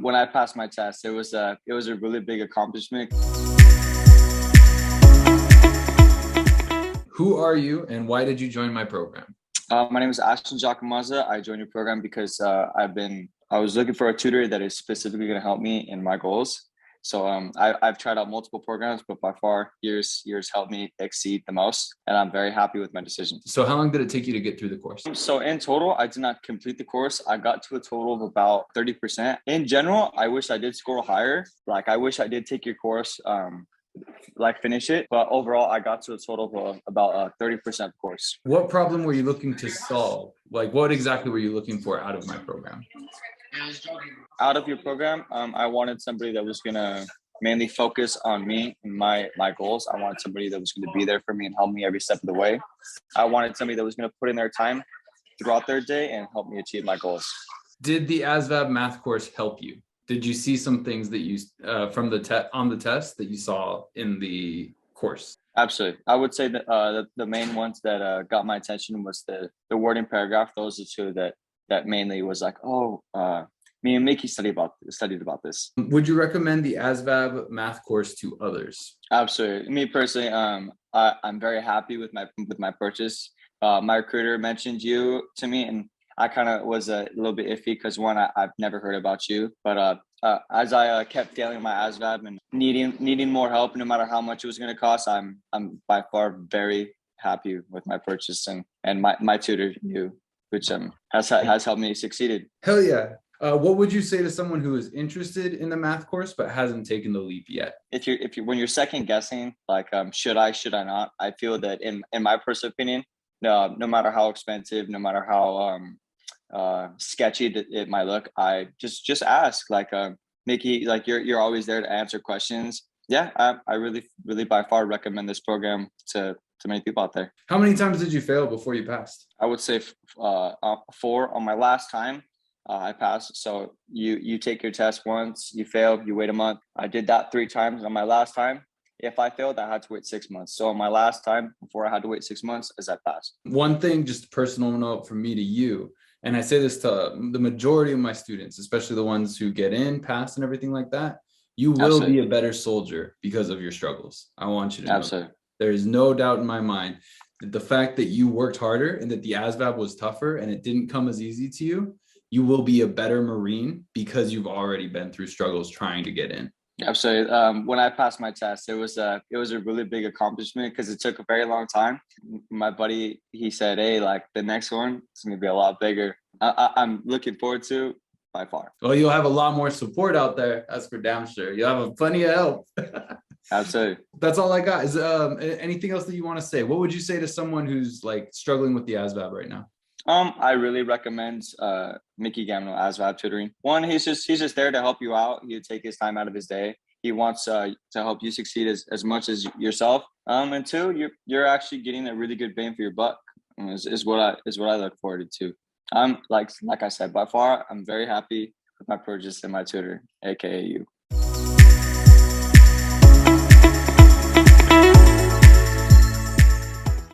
When I passed my test, it was a really big accomplishment. Who are you and why did you join my program? My name is Ashton. I joined your program because I was looking for a tutor that is specifically going to help me in my goals. So I've tried out multiple programs, but by far yours helped me exceed the most, and I'm very happy with my decision. So how long did it take you to get through the course? So in total, I did not complete the course. I got to a total of about 30%. In general, I wish I did score higher. Like I wish I did take your course, finish it. But overall, I got to a total of about 30% course. What problem were you looking to solve? Like what exactly were you looking for out of my program? Out of your program, I wanted somebody that was going to mainly focus on me and my goals. I wanted somebody that was going to be there for me and help me every step of the way. I wanted somebody that was going to put in their time throughout their day and help me achieve my goals. Did the ASVAB math course help you? Did you see some things that you from on the test that you saw in the course? Absolutely. I would say that the main ones that got my attention was the wording paragraph. Those are two that mainly was like, me and Mickey studied about this. Would you recommend the ASVAB math course to others? Absolutely. Me personally, I'm very happy with my purchase. My recruiter mentioned you to me, and I kind of was a little bit iffy because one, I've never heard about you, but as I kept failing my ASVAB and needing more help, no matter how much it was going to cost, I'm by far very happy with my purchase and my tutor, you, which has helped me succeeded. Hell yeah. What would you say to someone who is interested in the math course but hasn't taken the leap yet? If you when you're second guessing, like should I not? I feel that in my personal opinion, no matter how expensive, no matter how sketchy it might look, I just ask. Like Mickey, like you're always there to answer questions. Yeah, I really by far recommend this program to many people out there. How many times did you fail before you passed? I would say 4 on my last time. I passed. So you take your test once, you fail, you wait a month. I did that 3 times. On my last time, if I failed, I had to wait 6 months. So on my last time, before I had to wait 6 months, as I passed. One thing, just a personal note from me to you, and I say this to the majority of my students, especially the ones who get in, pass, and everything like that, you will Absolutely. be a better soldier because of your struggles. I want you to know. Absolutely. There is no doubt in my mind that the fact that you worked harder and that the ASVAB was tougher and it didn't come as easy to you, you will be a better Marine because you've already been through struggles trying to get in. Absolutely. When I passed my test, it was a really big accomplishment because it took a very long time. My buddy, he said, "Hey, like the next one, it's gonna be a lot bigger." I'm looking forward to by far. Well, you'll have a lot more support out there. That's for damn sure. You'll have plenty of help. Absolutely. That's all I got. Is anything else that you want to say? What would you say to someone who's like struggling with the ASVAB right now? I really recommend Mickey Gamino ASVAB tutoring. One, he's just there to help you out. He'll take his time out of his day. He wants to help you succeed as much as yourself. And two, you're actually getting a really good bang for your buck. Is what I look forward to. Like I said, by far, I'm very happy with my purchase and my tutor, aka you.